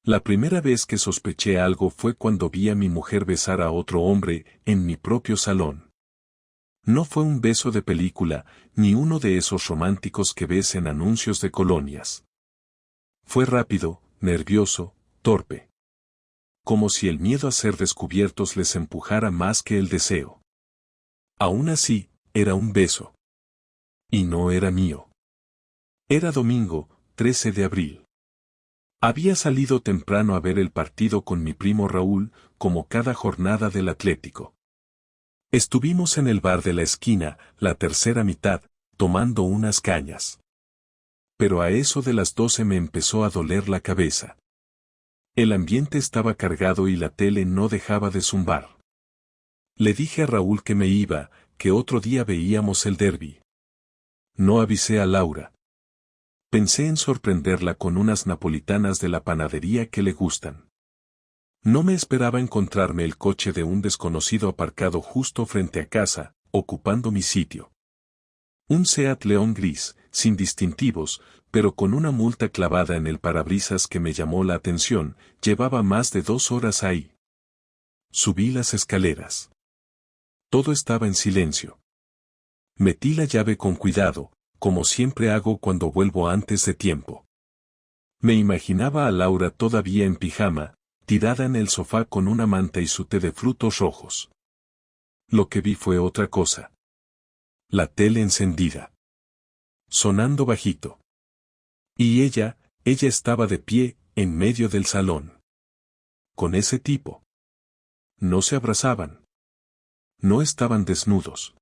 La primera vez que sospeché algo fue cuando vi a mi mujer besar a otro hombre en mi propio salón. No fue un beso de película, ni uno de esos románticos que ves en anuncios de colonias. Fue rápido, nervioso, torpe. Como si el miedo a ser descubiertos les empujara más que el deseo. Aún así, era un beso. Y no era mío. Era domingo, 13 de abril. Había salido temprano a ver el partido con mi primo Raúl, como cada jornada del Atlético. Estuvimos en el bar de la esquina, la tercera mitad, tomando unas cañas. Pero a eso de las 12 me empezó a doler la cabeza. El ambiente estaba cargado y la tele no dejaba de zumbar. Le dije a Raúl que me iba, que otro día veíamos el derbi. No avisé a Laura. Pensé en sorprenderla con unas napolitanas de la panadería que le gustan. No me esperaba encontrarme el coche de un desconocido aparcado justo frente a casa, ocupando mi sitio. Un Seat León gris, sin distintivos, pero con una multa clavada en el parabrisas que me llamó la atención, llevaba más de 2 horas ahí. Subí las escaleras. Todo estaba en silencio. Metí la llave con cuidado, como siempre hago cuando vuelvo antes de tiempo. Me imaginaba a Laura todavía en pijama, tirada en el sofá con una manta y su té de frutos rojos. Lo que vi fue otra cosa. La tele encendida. Sonando bajito. Y ella estaba de pie, en medio del salón. Con ese tipo. No se abrazaban. No estaban desnudos.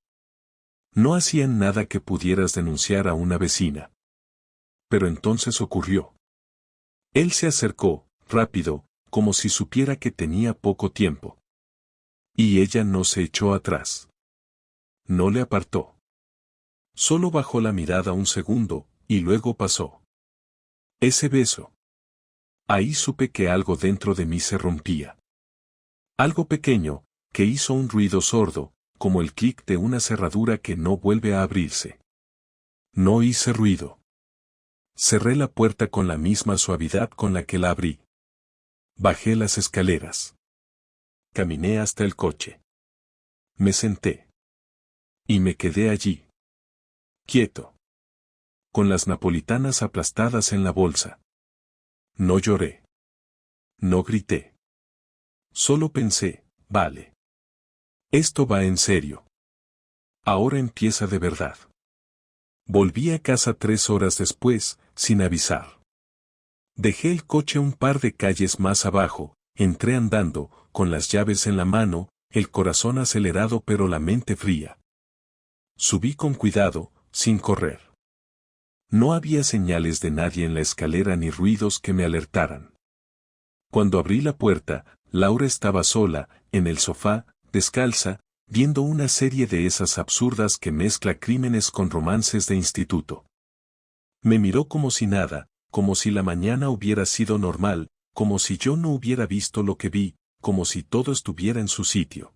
No hacían nada que pudieras denunciar a una vecina. Pero entonces ocurrió. Él se acercó, rápido, como si supiera que tenía poco tiempo. Y ella no se echó atrás. No le apartó. Solo bajó la mirada un segundo, y luego pasó. Ese beso. Ahí supe que algo dentro de mí se rompía. Algo pequeño, que hizo un ruido sordo, como el clic de una cerradura que no vuelve a abrirse. No hice ruido. Cerré la puerta con la misma suavidad con la que la abrí. Bajé las escaleras. Caminé hasta el coche. Me senté. Y me quedé allí. Quieto. Con las napolitanas aplastadas en la bolsa. No lloré. No grité. Solo pensé, vale. Esto va en serio. Ahora empieza de verdad. Volví a casa 3 horas después, sin avisar. Dejé el coche un par de calles más abajo, entré andando, con las llaves en la mano, el corazón acelerado pero la mente fría. Subí con cuidado, sin correr. No había señales de nadie en la escalera ni ruidos que me alertaran. Cuando abrí la puerta, Laura estaba sola, en el sofá, descalza, viendo una serie de esas absurdas que mezcla crímenes con romances de instituto. Me miró como si nada, como si la mañana hubiera sido normal, como si yo no hubiera visto lo que vi, como si todo estuviera en su sitio.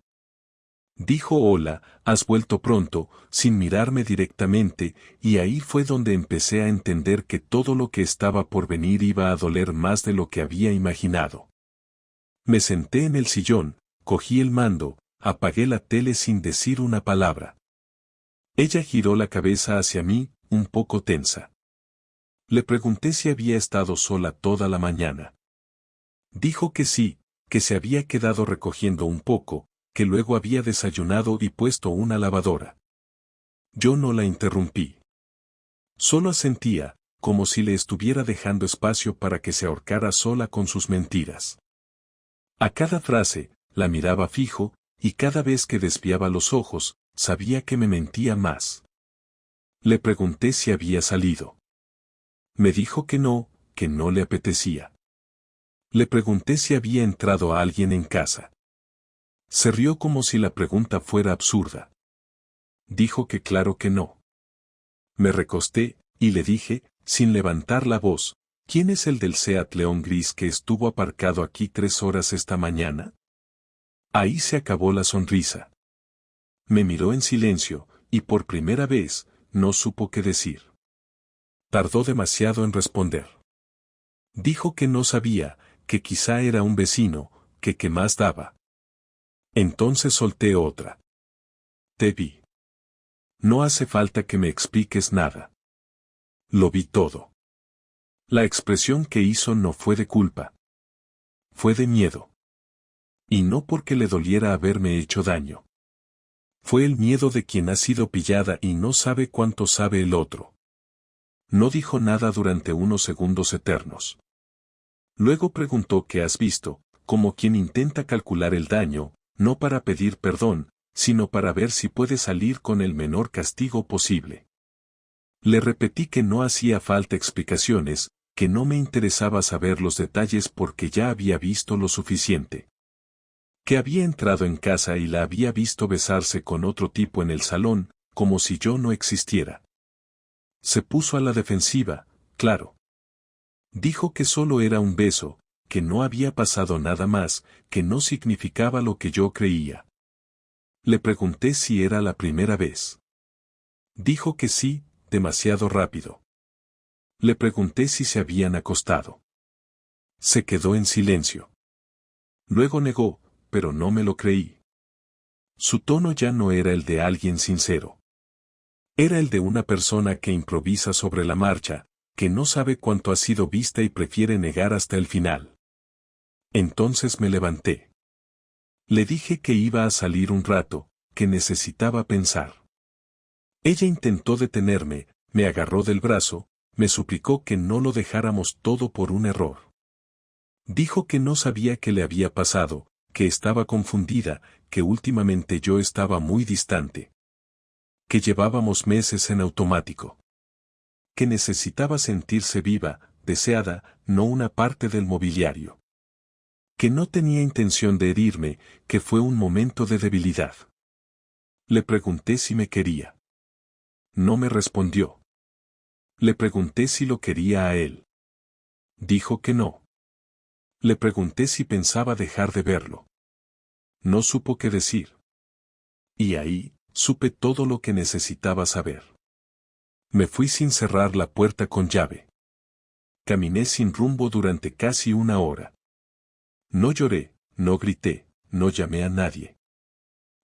Dijo hola, has vuelto pronto, sin mirarme directamente, y ahí fue donde empecé a entender que todo lo que estaba por venir iba a doler más de lo que había imaginado. Me senté en el sillón, cogí el mando, apagué la tele sin decir una palabra. Ella giró la cabeza hacia mí, un poco tensa. Le pregunté si había estado sola toda la mañana. Dijo que sí, que se había quedado recogiendo un poco, que luego había desayunado y puesto una lavadora. Yo no la interrumpí. Solo asentía, como si le estuviera dejando espacio para que se ahorcara sola con sus mentiras. A cada frase, la miraba fijo, y cada vez que desviaba los ojos, sabía que me mentía más. Le pregunté si había salido. Me dijo que no le apetecía. Le pregunté si había entrado a alguien en casa. Se rió como si la pregunta fuera absurda. Dijo que claro que no. Me recosté, y le dije, sin levantar la voz, ¿quién es el del Seat León gris que estuvo aparcado aquí 3 horas esta mañana? Ahí se acabó la sonrisa. Me miró en silencio, y por primera vez, no supo qué decir. Tardó demasiado en responder. Dijo que no sabía, que quizá era un vecino, que qué más daba. Entonces solté otra. Te vi. No hace falta que me expliques nada. Lo vi todo. La expresión que hizo no fue de culpa. Fue de miedo. Y no porque le doliera haberme hecho daño. Fue el miedo de quien ha sido pillada y no sabe cuánto sabe el otro. No dijo nada durante unos segundos eternos. Luego preguntó qué has visto, como quien intenta calcular el daño, no para pedir perdón, sino para ver si puede salir con el menor castigo posible. Le repetí que no hacía falta explicaciones, que no me interesaba saber los detalles porque ya había visto lo suficiente. Que había entrado en casa y la había visto besarse con otro tipo en el salón, como si yo no existiera. Se puso a la defensiva, claro. Dijo que solo era un beso, que no había pasado nada más, que no significaba lo que yo creía. Le pregunté si era la primera vez. Dijo que sí, demasiado rápido. Le pregunté si se habían acostado. Se quedó en silencio. Luego negó, pero no me lo creí. Su tono ya no era el de alguien sincero. Era el de una persona que improvisa sobre la marcha, que no sabe cuánto ha sido vista y prefiere negar hasta el final. Entonces me levanté. Le dije que iba a salir un rato, que necesitaba pensar. Ella intentó detenerme, me agarró del brazo, me suplicó que no lo dejáramos todo por un error. Dijo que no sabía qué le había pasado, que estaba confundida, que últimamente yo estaba muy distante. Que llevábamos meses en automático. Que necesitaba sentirse viva, deseada, no una parte del mobiliario. Que no tenía intención de herirme, que fue un momento de debilidad. Le pregunté si me quería. No me respondió. Le pregunté si lo quería a él. Dijo que no. Le pregunté si pensaba dejar de verlo. No supo qué decir. Y ahí, supe todo lo que necesitaba saber. Me fui sin cerrar la puerta con llave. Caminé sin rumbo durante casi una hora. No lloré, no grité, no llamé a nadie.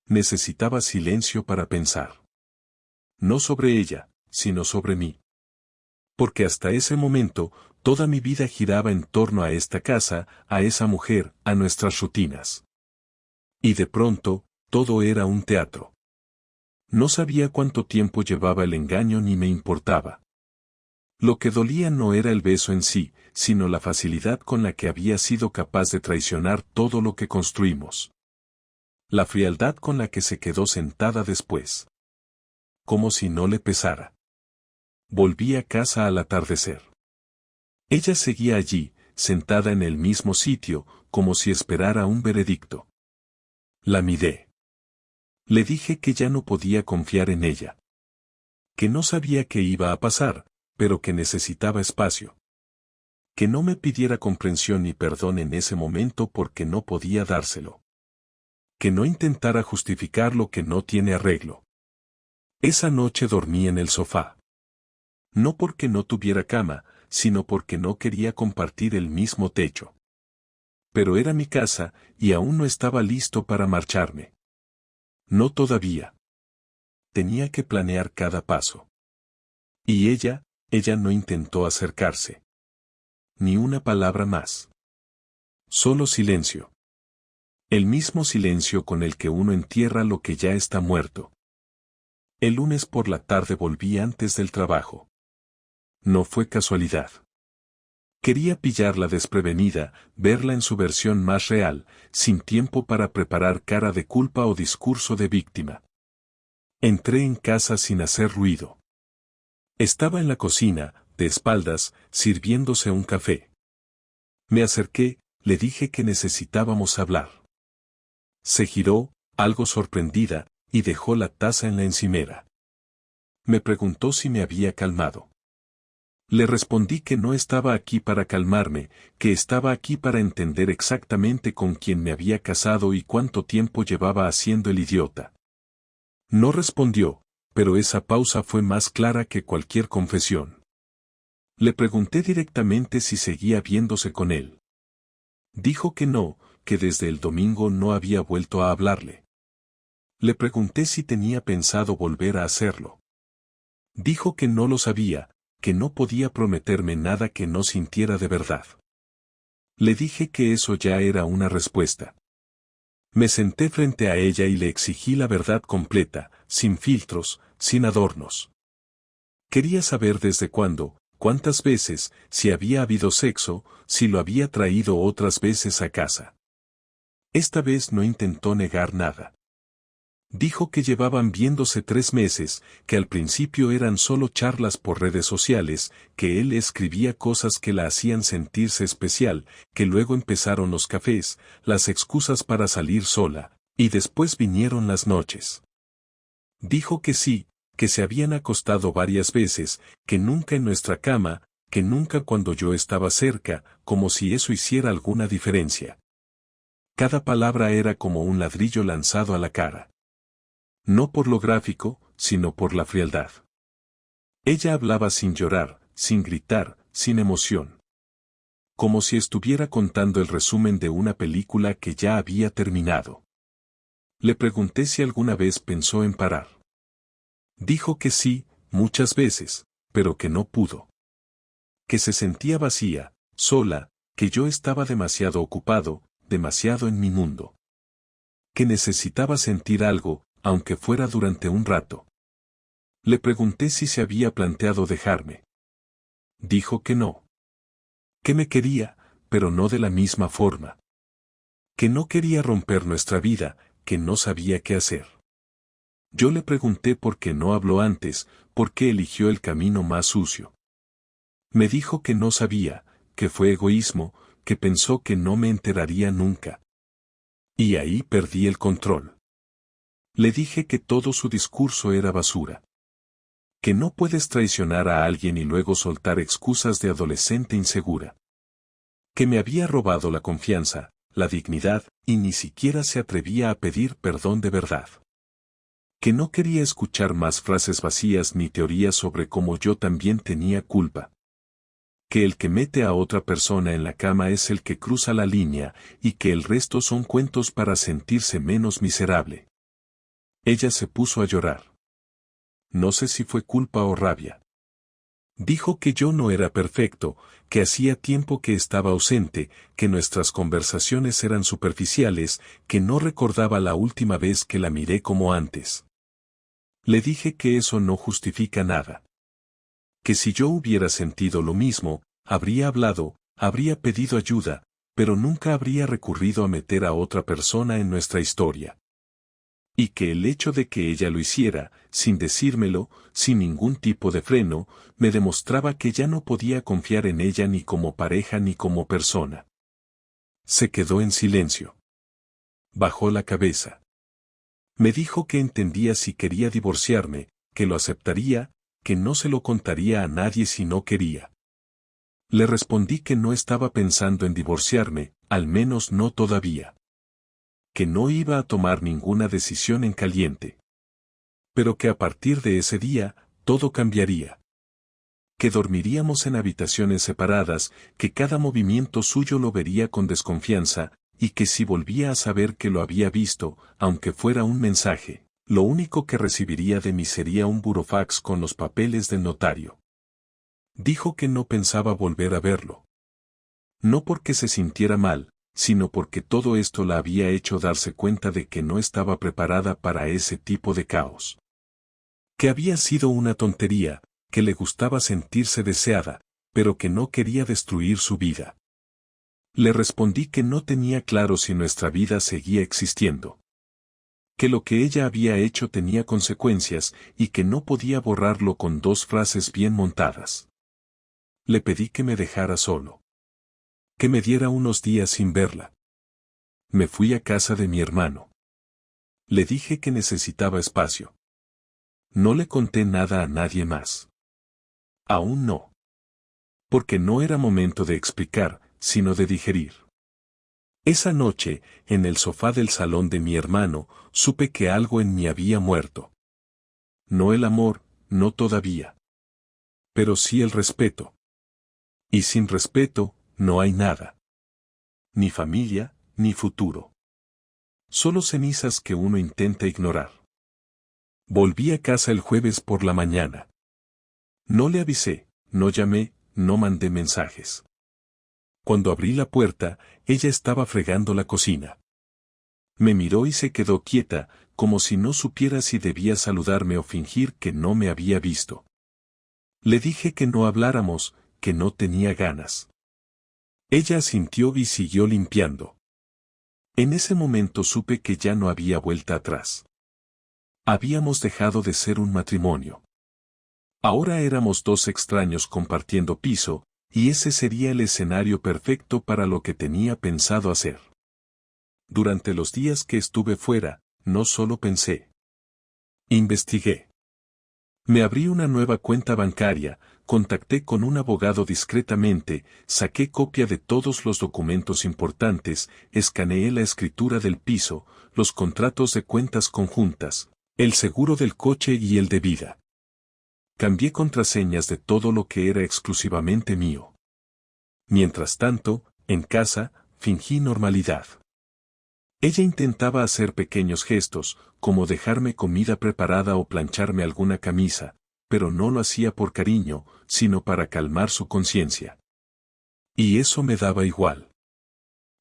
Necesitaba silencio para pensar. No sobre ella, sino sobre mí. Porque hasta ese momento, toda mi vida giraba en torno a esta casa, a esa mujer, a nuestras rutinas. Y de pronto, todo era un teatro. No sabía cuánto tiempo llevaba el engaño ni me importaba. Lo que dolía no era el beso en sí, sino la facilidad con la que había sido capaz de traicionar todo lo que construimos. La frialdad con la que se quedó sentada después. Como si no le pesara. Volví a casa al atardecer. Ella seguía allí, sentada en el mismo sitio, como si esperara un veredicto. La miré. Le dije que ya no podía confiar en ella. Que no sabía qué iba a pasar, pero que necesitaba espacio. Que no me pidiera comprensión ni perdón en ese momento porque no podía dárselo. Que no intentara justificar lo que no tiene arreglo. Esa noche dormí en el sofá. No porque no tuviera cama, sino porque no quería compartir el mismo techo. Pero era mi casa, y aún no estaba listo para marcharme. No todavía. Tenía que planear cada paso. Y ella no intentó acercarse. Ni una palabra más. Solo silencio. El mismo silencio con el que uno entierra lo que ya está muerto. El lunes por la tarde volví antes del trabajo. No fue casualidad. Quería pillarla desprevenida, verla en su versión más real, sin tiempo para preparar cara de culpa o discurso de víctima. Entré en casa sin hacer ruido. Estaba en la cocina, de espaldas, sirviéndose un café. Me acerqué, le dije que necesitábamos hablar. Se giró, algo sorprendida, y dejó la taza en la encimera. Me preguntó si me había calmado. Le respondí que no estaba aquí para calmarme, que estaba aquí para entender exactamente con quién me había casado y cuánto tiempo llevaba haciendo el idiota. No respondió, pero esa pausa fue más clara que cualquier confesión. Le pregunté directamente si seguía viéndose con él. Dijo que no, que desde el domingo no había vuelto a hablarle. Le pregunté si tenía pensado volver a hacerlo. Dijo que no lo sabía, que no podía prometerme nada que no sintiera de verdad. Le dije que eso ya era una respuesta. Me senté frente a ella y le exigí la verdad completa, sin filtros, sin adornos. Quería saber desde cuándo, cuántas veces, si había habido sexo, si lo había traído otras veces a casa. Esta vez no intentó negar nada. Dijo que llevaban viéndose 3 meses, que al principio eran solo charlas por redes sociales, que él escribía cosas que la hacían sentirse especial, que luego empezaron los cafés, las excusas para salir sola, y después vinieron las noches. Dijo que sí, que se habían acostado varias veces, que nunca en nuestra cama, que nunca cuando yo estaba cerca, como si eso hiciera alguna diferencia. Cada palabra era como un ladrillo lanzado a la cara. No por lo gráfico, sino por la frialdad. Ella hablaba sin llorar, sin gritar, sin emoción. Como si estuviera contando el resumen de una película que ya había terminado. Le pregunté si alguna vez pensó en parar. Dijo que sí, muchas veces, pero que no pudo. Que se sentía vacía, sola, que yo estaba demasiado ocupado, demasiado en mi mundo. Que necesitaba sentir algo, aunque fuera durante un rato. Le pregunté si se había planteado dejarme. Dijo que no. Que me quería, pero no de la misma forma. Que no quería romper nuestra vida, que no sabía qué hacer. Yo le pregunté por qué no habló antes, por qué eligió el camino más sucio. Me dijo que no sabía, que fue egoísmo, que pensó que no me enteraría nunca. Y ahí perdí el control. Le dije que todo su discurso era basura. Que no puedes traicionar a alguien y luego soltar excusas de adolescente insegura. Que me había robado la confianza, la dignidad, y ni siquiera se atrevía a pedir perdón de verdad. Que no quería escuchar más frases vacías ni teorías sobre cómo yo también tenía culpa. Que el que mete a otra persona en la cama es el que cruza la línea, y que el resto son cuentos para sentirse menos miserable. Ella se puso a llorar. No sé si fue culpa o rabia. Dijo que yo no era perfecto, que hacía tiempo que estaba ausente, que nuestras conversaciones eran superficiales, que no recordaba la última vez que la miré como antes. Le dije que eso no justifica nada. Que si yo hubiera sentido lo mismo, habría hablado, habría pedido ayuda, pero nunca habría recurrido a meter a otra persona en nuestra historia. Y que el hecho de que ella lo hiciera, sin decírmelo, sin ningún tipo de freno, me demostraba que ya no podía confiar en ella ni como pareja ni como persona. Se quedó en silencio. Bajó la cabeza. Me dijo que entendía si quería divorciarme, que lo aceptaría, que no se lo contaría a nadie si no quería. Le respondí que no estaba pensando en divorciarme, al menos no todavía. Que no iba a tomar ninguna decisión en caliente. Pero que a partir de ese día, todo cambiaría. Que dormiríamos en habitaciones separadas, que cada movimiento suyo lo vería con desconfianza, y que si volvía a saber que lo había visto, aunque fuera un mensaje, lo único que recibiría de mí sería un burofax con los papeles del notario. Dijo que no pensaba volver a verlo. No porque se sintiera mal, sino porque todo esto la había hecho darse cuenta de que no estaba preparada para ese tipo de caos. Que había sido una tontería, que le gustaba sentirse deseada, pero que no quería destruir su vida. Le respondí que no tenía claro si nuestra vida seguía existiendo. Que lo que ella había hecho tenía consecuencias y que no podía borrarlo con 2 frases bien montadas. Le pedí que me dejara solo. Que me diera unos días sin verla. Me fui a casa de mi hermano. Le dije que necesitaba espacio. No le conté nada a nadie más. Aún no. Porque no era momento de explicar, sino de digerir. Esa noche, en el sofá del salón de mi hermano, supe que algo en mí había muerto. No el amor, no todavía. Pero sí el respeto. Y sin respeto, no hay nada. ni familia, ni futuro. Solo cenizas que uno intenta ignorar. Volví a casa el jueves por la mañana. No le avisé, no llamé, no mandé mensajes. Cuando abrí la puerta, ella estaba fregando la cocina. Me miró y se quedó quieta, como si no supiera si debía saludarme o fingir que no me había visto. Le dije que no habláramos, que no tenía ganas. Ella asintió y siguió limpiando. En ese momento supe que ya no había vuelta atrás. Habíamos dejado de ser un matrimonio. Ahora éramos dos extraños compartiendo piso, y ese sería el escenario perfecto para lo que tenía pensado hacer. Durante los días que estuve fuera, no solo pensé. Investigué. Me abrí una nueva cuenta bancaria, contacté con un abogado discretamente, saqué copia de todos los documentos importantes, escaneé la escritura del piso, los contratos de cuentas conjuntas, el seguro del coche y el de vida. Cambié contraseñas de todo lo que era exclusivamente mío. Mientras tanto, en casa, fingí normalidad. Ella intentaba hacer pequeños gestos, como dejarme comida preparada o plancharme alguna camisa, pero no lo hacía por cariño, sino para calmar su conciencia. Y eso me daba igual.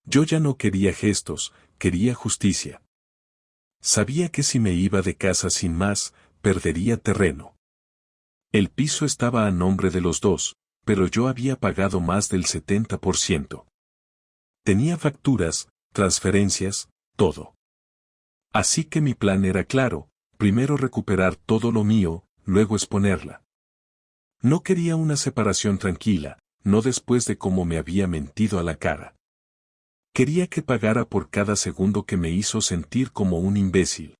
Yo ya no quería gestos, quería justicia. Sabía que si me iba de casa sin más, perdería terreno. El piso estaba a nombre de los dos, pero yo había pagado más del 70%. Tenía facturas, transferencias, todo. Así que mi plan era claro, primero recuperar todo lo mío, luego exponerla. No quería una separación tranquila, no después de cómo me había mentido a la cara. Quería que pagara por cada segundo que me hizo sentir como un imbécil.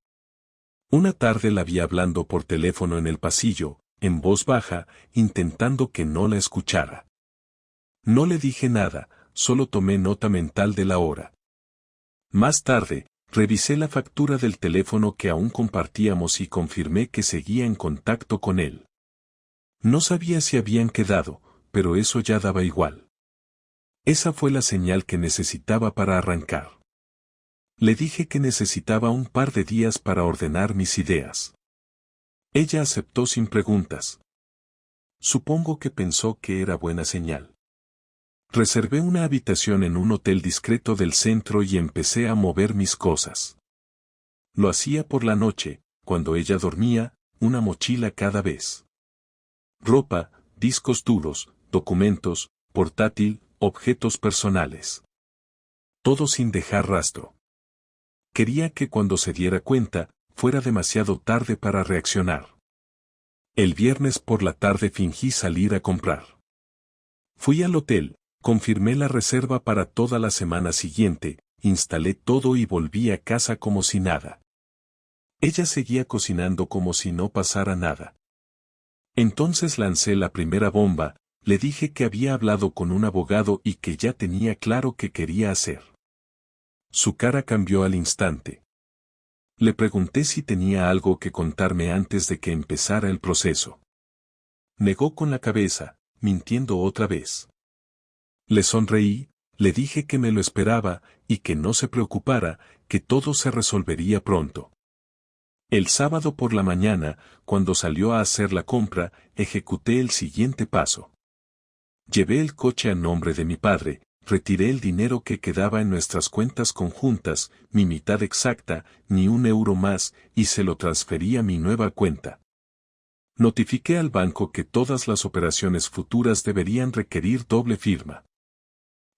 Una tarde la vi hablando por teléfono en el pasillo, en voz baja, intentando que no la escuchara. No le dije nada, solo tomé nota mental de la hora. Más tarde, revisé la factura del teléfono que aún compartíamos y confirmé que seguía en contacto con él. No sabía si habían quedado, pero eso ya daba igual. Esa fue la señal que necesitaba para arrancar. Le dije que necesitaba un par de días para ordenar mis ideas. Ella aceptó sin preguntas. Supongo que pensó que era buena señal. Reservé una habitación en un hotel discreto del centro y empecé a mover mis cosas. Lo hacía por la noche, cuando ella dormía, una mochila cada vez. Ropa, discos duros, documentos, portátil, objetos personales. Todo sin dejar rastro. Quería que cuando se diera cuenta, fuera demasiado tarde para reaccionar. El viernes por la tarde fingí salir a comprar. Fui al hotel, confirmé la reserva para toda la semana siguiente, instalé todo y volví a casa como si nada. Ella seguía cocinando como si no pasara nada. Entonces lancé la primera bomba, le dije que había hablado con un abogado y que ya tenía claro qué quería hacer. Su cara cambió al instante. Le pregunté si tenía algo que contarme antes de que empezara el proceso. Negó con la cabeza, mintiendo otra vez. Le sonreí, le dije que me lo esperaba, y que no se preocupara, que todo se resolvería pronto. El sábado por la mañana, cuando salió a hacer la compra, ejecuté el siguiente paso. Llevé el coche a nombre de mi padre, retiré el dinero que quedaba en nuestras cuentas conjuntas, mi mitad exacta, ni un euro más, y se lo transferí a mi nueva cuenta. Notifiqué al banco que todas las operaciones futuras deberían requerir doble firma.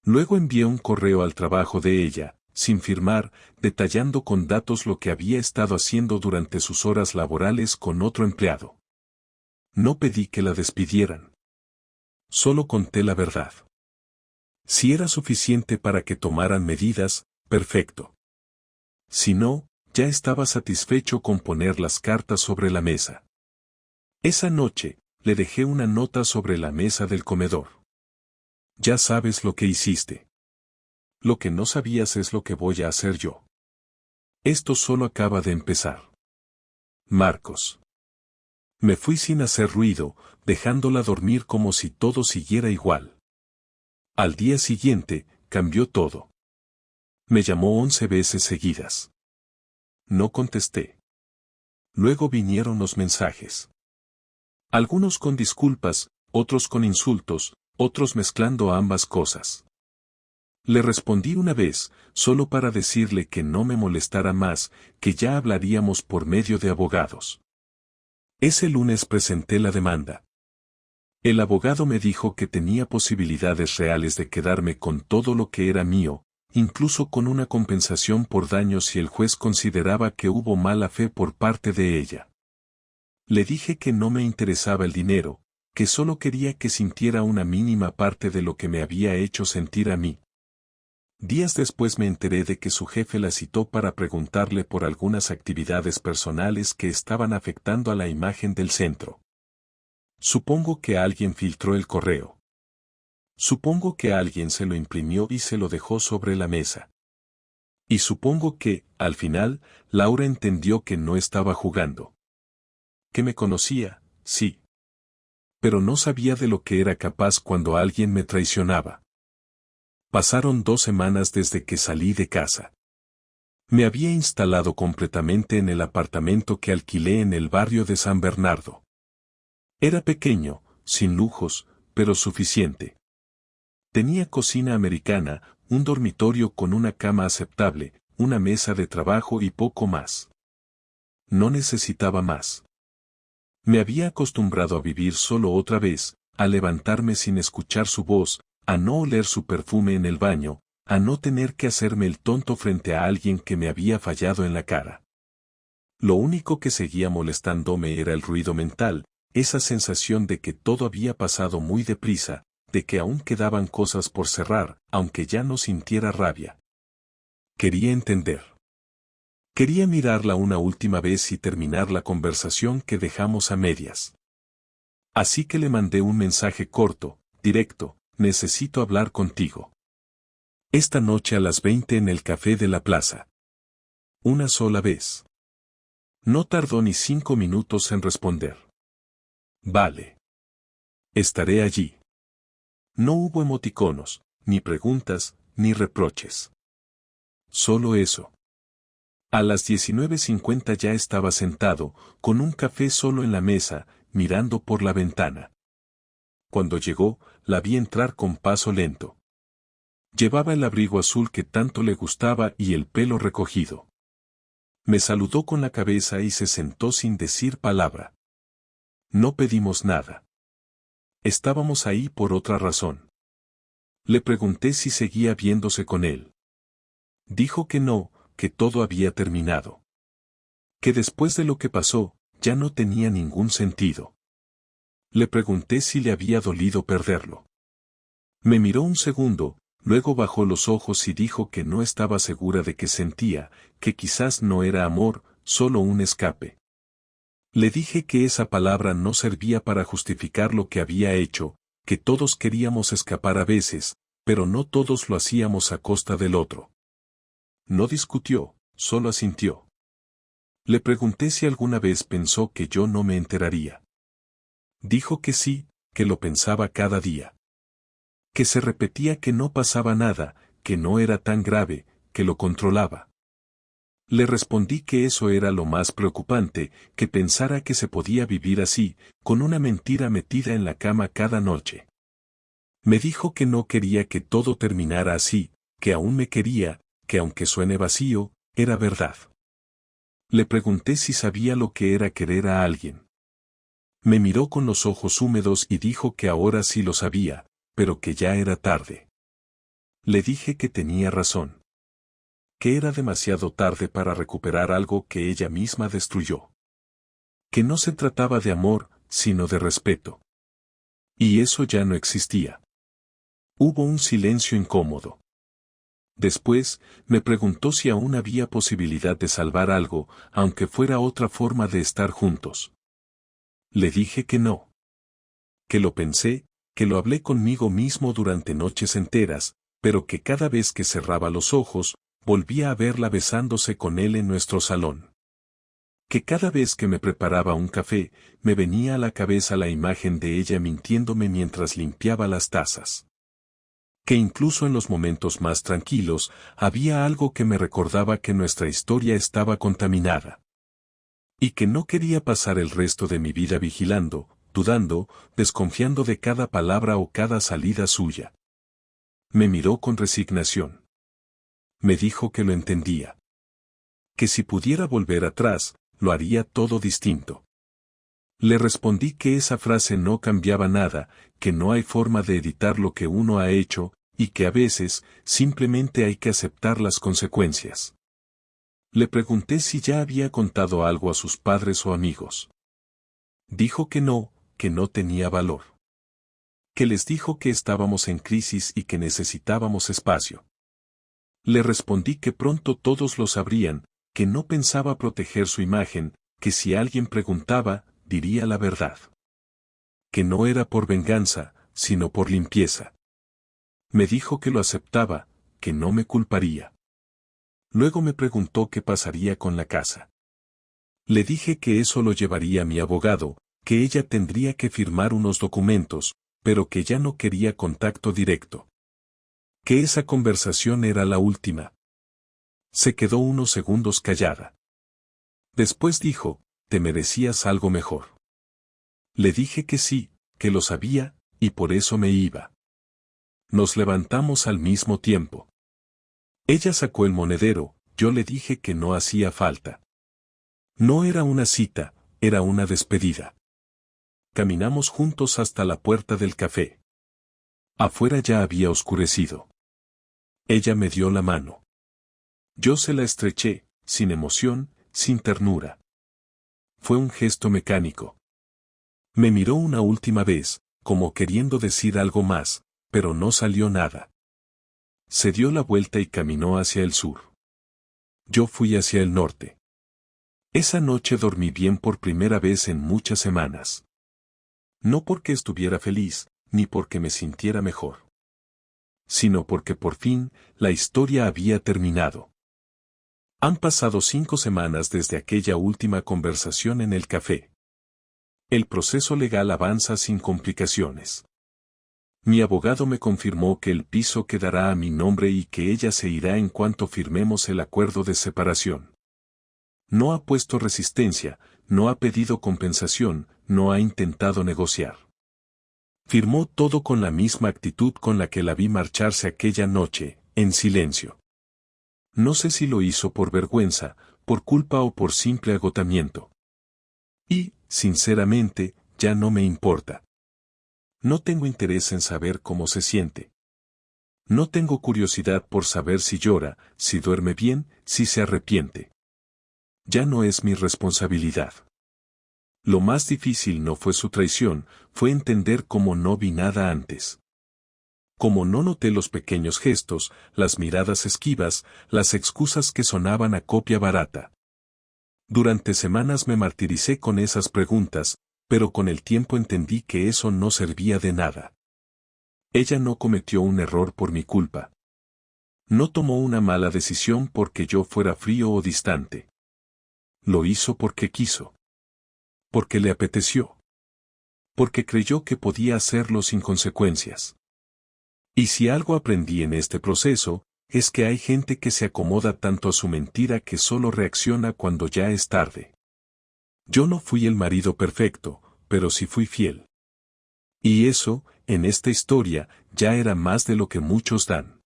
Luego envié un correo al trabajo de ella, sin firmar, detallando con datos lo que había estado haciendo durante sus horas laborales con otro empleado. No pedí que la despidieran. Solo conté la verdad. Si era suficiente para que tomaran medidas, perfecto. Si no, ya estaba satisfecho con poner las cartas sobre la mesa. Esa noche, le dejé una nota sobre la mesa del comedor. Ya sabes lo que hiciste. Lo que no sabías es lo que voy a hacer yo. Esto solo acaba de empezar. Marcos. Me fui sin hacer ruido, dejándola dormir como si todo siguiera igual. Al día siguiente, cambió todo. Me llamó 11 veces seguidas. No contesté. Luego vinieron los mensajes. Algunos con disculpas, otros con insultos, otros mezclando ambas cosas. Le respondí una vez, solo para decirle que no me molestara más, que ya hablaríamos por medio de abogados. Ese lunes presenté la demanda. El abogado me dijo que tenía posibilidades reales de quedarme con todo lo que era mío, incluso con una compensación por daños si el juez consideraba que hubo mala fe por parte de ella. Le dije que no me interesaba el dinero, que solo quería que sintiera una mínima parte de lo que me había hecho sentir a mí. Días después me enteré de que su jefe la citó para preguntarle por algunas actividades personales que estaban afectando a la imagen del centro. Supongo que alguien filtró el correo. Supongo que alguien se lo imprimió y se lo dejó sobre la mesa. Y supongo que, al final, Laura entendió que no estaba jugando. Que me conocía, sí. Pero no sabía de lo que era capaz cuando alguien me traicionaba. Pasaron 2 semanas desde que salí de casa. Me había instalado completamente en el apartamento que alquilé en el barrio de San Bernardo. Era pequeño, sin lujos, pero suficiente. Tenía cocina americana, un dormitorio con una cama aceptable, una mesa de trabajo y poco más. No necesitaba más. Me había acostumbrado a vivir solo otra vez, a levantarme sin escuchar su voz, a no oler su perfume en el baño, a no tener que hacerme el tonto frente a alguien que me había fallado en la cara. Lo único que seguía molestándome era el ruido mental, esa sensación de que todo había pasado muy deprisa, de que aún quedaban cosas por cerrar, aunque ya no sintiera rabia. Quería entender. Quería mirarla una última vez y terminar la conversación que dejamos a medias. Así que le mandé un mensaje corto, directo: necesito hablar contigo. Esta noche a las 20 en el café de la plaza. Una sola vez. No tardó ni 5 minutos en responder. Vale. Estaré allí. No hubo emoticonos, ni preguntas, ni reproches. Solo eso. A las 19:50 ya estaba sentado, con un café solo en la mesa, mirando por la ventana. Cuando llegó, la vi entrar con paso lento. Llevaba el abrigo azul que tanto le gustaba y el pelo recogido. Me saludó con la cabeza y se sentó sin decir palabra. No pedimos nada. Estábamos ahí por otra razón. Le pregunté si seguía viéndose con él. Dijo que no, que todo había terminado. Que después de lo que pasó, ya no tenía ningún sentido. Le pregunté si le había dolido perderlo. Me miró un segundo, luego bajó los ojos y dijo que no estaba segura de qué sentía, que quizás no era amor, solo un escape. Le dije que esa palabra no servía para justificar lo que había hecho, que todos queríamos escapar a veces, pero no todos lo hacíamos a costa del otro. No discutió, solo asintió. Le pregunté si alguna vez pensó que yo no me enteraría. Dijo que sí, que lo pensaba cada día. Que se repetía que no pasaba nada, que no era tan grave, que lo controlaba. Le respondí que eso era lo más preocupante, que pensara que se podía vivir así, con una mentira metida en la cama cada noche. Me dijo que no quería que todo terminara así, que aún me quería, que aunque suene vacío, era verdad. Le pregunté si sabía lo que era querer a alguien. Me miró con los ojos húmedos y dijo que ahora sí lo sabía, pero que ya era tarde. Le dije que tenía razón. Que era demasiado tarde para recuperar algo que ella misma destruyó. Que no se trataba de amor, sino de respeto. Y eso ya no existía. Hubo un silencio incómodo. Después, me preguntó si aún había posibilidad de salvar algo, aunque fuera otra forma de estar juntos. Le dije que no. Que lo pensé, que lo hablé conmigo mismo durante noches enteras, pero que cada vez que cerraba los ojos, volvía a verla besándose con él en nuestro salón. Que cada vez que me preparaba un café, me venía a la cabeza la imagen de ella mintiéndome mientras limpiaba las tazas. Que incluso en los momentos más tranquilos había algo que me recordaba que nuestra historia estaba contaminada. Y que no quería pasar el resto de mi vida vigilando, dudando, desconfiando de cada palabra o cada salida suya. Me miró con resignación. Me dijo que lo entendía. Que si pudiera volver atrás, lo haría todo distinto. Le respondí que esa frase no cambiaba nada, que no hay forma de editar lo que uno ha hecho, y que a veces, simplemente hay que aceptar las consecuencias. Le pregunté si ya había contado algo a sus padres o amigos. Dijo que no tenía valor. Que les dijo que estábamos en crisis y que necesitábamos espacio. Le respondí que pronto todos lo sabrían, que no pensaba proteger su imagen, que si alguien preguntaba, diría la verdad. Que no era por venganza, sino por limpieza. Me dijo que lo aceptaba, que no me culparía. Luego me preguntó qué pasaría con la casa. Le dije que eso lo llevaría mi abogado, que ella tendría que firmar unos documentos, pero que ya no quería contacto directo. Que esa conversación era la última. Se quedó unos segundos callada. Después dijo, «Te merecías algo mejor». Le dije que sí, que lo sabía, y por eso me iba. Nos levantamos al mismo tiempo. Ella sacó el monedero, yo le dije que no hacía falta. No era una cita, era una despedida. Caminamos juntos hasta la puerta del café. Afuera ya había oscurecido. Ella me dio la mano. Yo se la estreché, sin emoción, sin ternura. Fue un gesto mecánico. Me miró una última vez, como queriendo decir algo más, pero no salió nada. Se dio la vuelta y caminó hacia el sur. Yo fui hacia el norte. Esa noche dormí bien por primera vez en muchas semanas. No porque estuviera feliz, ni porque me sintiera mejor. Sino porque por fin, la historia había terminado. Han pasado 5 semanas desde aquella última conversación en el café. El proceso legal avanza sin complicaciones. Mi abogado me confirmó que el piso quedará a mi nombre y que ella se irá en cuanto firmemos el acuerdo de separación. No ha puesto resistencia, no ha pedido compensación, no ha intentado negociar. Firmó todo con la misma actitud con la que la vi marcharse aquella noche, en silencio. No sé si lo hizo por vergüenza, por culpa o por simple agotamiento. Y, sinceramente, ya no me importa. No tengo interés en saber cómo se siente. No tengo curiosidad por saber si llora, si duerme bien, si se arrepiente. Ya no es mi responsabilidad. Lo más difícil no fue su traición, fue entender cómo no vi nada antes. Como no noté los pequeños gestos, las miradas esquivas, las excusas que sonaban a copia barata. Durante semanas me martiricé con esas preguntas, pero con el tiempo entendí que eso no servía de nada. Ella no cometió un error por mi culpa. No tomó una mala decisión porque yo fuera frío o distante. Lo hizo porque quiso. Porque le apeteció. Porque creyó que podía hacerlo sin consecuencias. Y si algo aprendí en este proceso, es que hay gente que se acomoda tanto a su mentira que solo reacciona cuando ya es tarde. Yo no fui el marido perfecto, pero sí fui fiel. Y eso, en esta historia, ya era más de lo que muchos dan.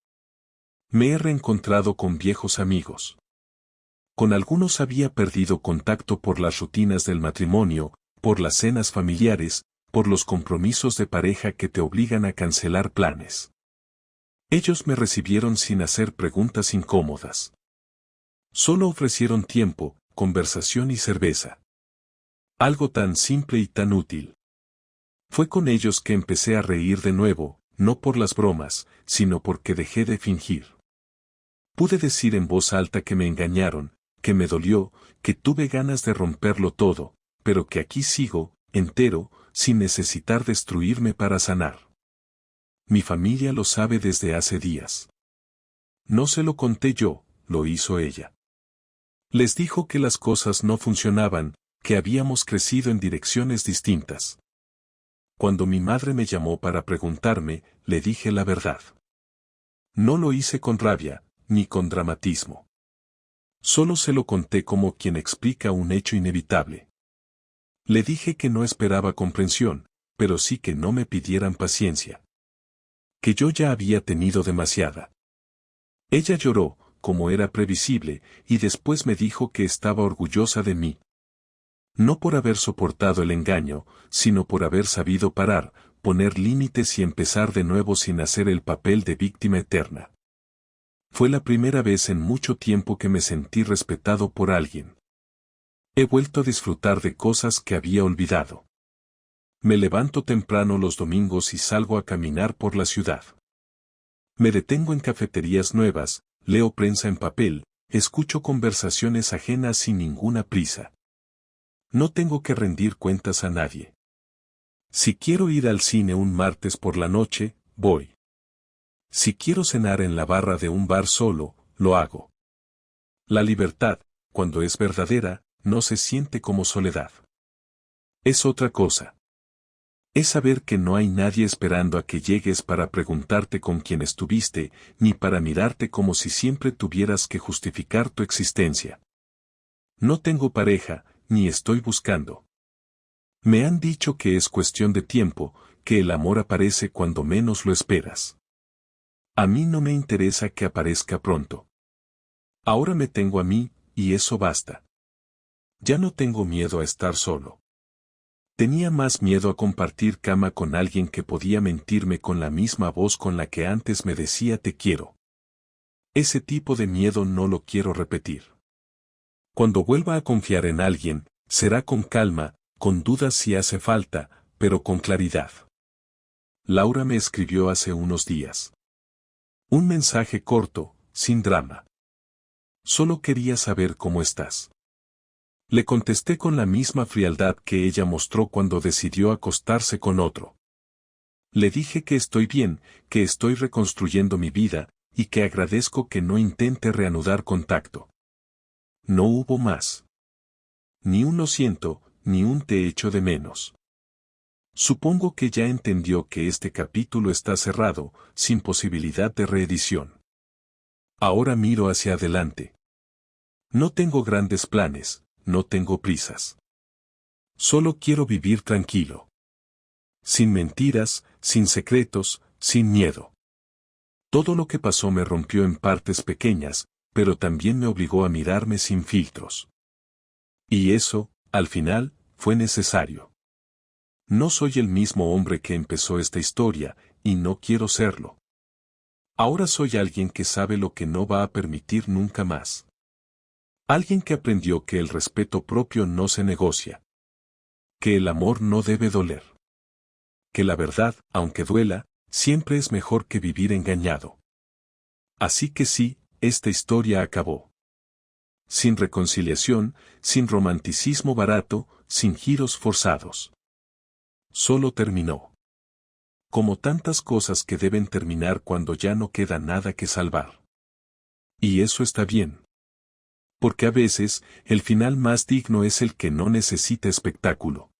Me he reencontrado con viejos amigos. Con algunos había perdido contacto por las rutinas del matrimonio, por las cenas familiares, por los compromisos de pareja que te obligan a cancelar planes. Ellos me recibieron sin hacer preguntas incómodas. Solo ofrecieron tiempo, conversación y cerveza. Algo tan simple y tan útil. Fue con ellos que empecé a reír de nuevo, no por las bromas, sino porque dejé de fingir. Pude decir en voz alta que me engañaron, que me dolió, que tuve ganas de romperlo todo, pero que aquí sigo, entero, sin necesitar destruirme para sanar. Mi familia lo sabe desde hace días. No se lo conté yo, lo hizo ella. Les dijo que las cosas no funcionaban, que habíamos crecido en direcciones distintas. Cuando mi madre me llamó para preguntarme, le dije la verdad. No lo hice con rabia, ni con dramatismo. Solo se lo conté como quien explica un hecho inevitable. Le dije que no esperaba comprensión, pero sí que no me pidieran paciencia. Que yo ya había tenido demasiada. Ella lloró, como era previsible, y después me dijo que estaba orgullosa de mí. No por haber soportado el engaño, sino por haber sabido parar, poner límites y empezar de nuevo sin hacer el papel de víctima eterna. Fue la primera vez en mucho tiempo que me sentí respetado por alguien. He vuelto a disfrutar de cosas que había olvidado. Me levanto temprano los domingos y salgo a caminar por la ciudad. Me detengo en cafeterías nuevas, leo prensa en papel, escucho conversaciones ajenas sin ninguna prisa. No tengo que rendir cuentas a nadie. Si quiero ir al cine un martes por la noche, voy. Si quiero cenar en la barra de un bar solo, lo hago. La libertad, cuando es verdadera, no se siente como soledad. Es otra cosa. Es saber que no hay nadie esperando a que llegues para preguntarte con quién estuviste, ni para mirarte como si siempre tuvieras que justificar tu existencia. No tengo pareja, ni estoy buscando. Me han dicho que es cuestión de tiempo, que el amor aparece cuando menos lo esperas. A mí no me interesa que aparezca pronto. Ahora me tengo a mí, y eso basta. Ya no tengo miedo a estar solo. Tenía más miedo a compartir cama con alguien que podía mentirme con la misma voz con la que antes me decía te quiero. Ese tipo de miedo no lo quiero repetir. Cuando vuelva a confiar en alguien, será con calma, con dudas si hace falta, pero con claridad. Laura me escribió hace unos días. Un mensaje corto, sin drama. Solo quería saber cómo estás. Le contesté con la misma frialdad que ella mostró cuando decidió acostarse con otro. Le dije que estoy bien, que estoy reconstruyendo mi vida, y que agradezco que no intente reanudar contacto. No hubo más. Ni un lo siento, ni un te echo de menos. Supongo que ya entendió que este capítulo está cerrado, sin posibilidad de reedición. Ahora miro hacia adelante. No tengo grandes planes. No tengo prisas. Solo quiero vivir tranquilo. Sin mentiras, sin secretos, sin miedo. Todo lo que pasó me rompió en partes pequeñas, pero también me obligó a mirarme sin filtros. Y eso, al final, fue necesario. No soy el mismo hombre que empezó esta historia, y no quiero serlo. Ahora soy alguien que sabe lo que no va a permitir nunca más. Alguien que aprendió que el respeto propio no se negocia. Que el amor no debe doler. Que la verdad, aunque duela, siempre es mejor que vivir engañado. Así que sí, esta historia acabó. Sin reconciliación, sin romanticismo barato, sin giros forzados. Solo terminó. Como tantas cosas que deben terminar cuando ya no queda nada que salvar. Y eso está bien. Porque a veces, el final más digno es el que no necesita espectáculo.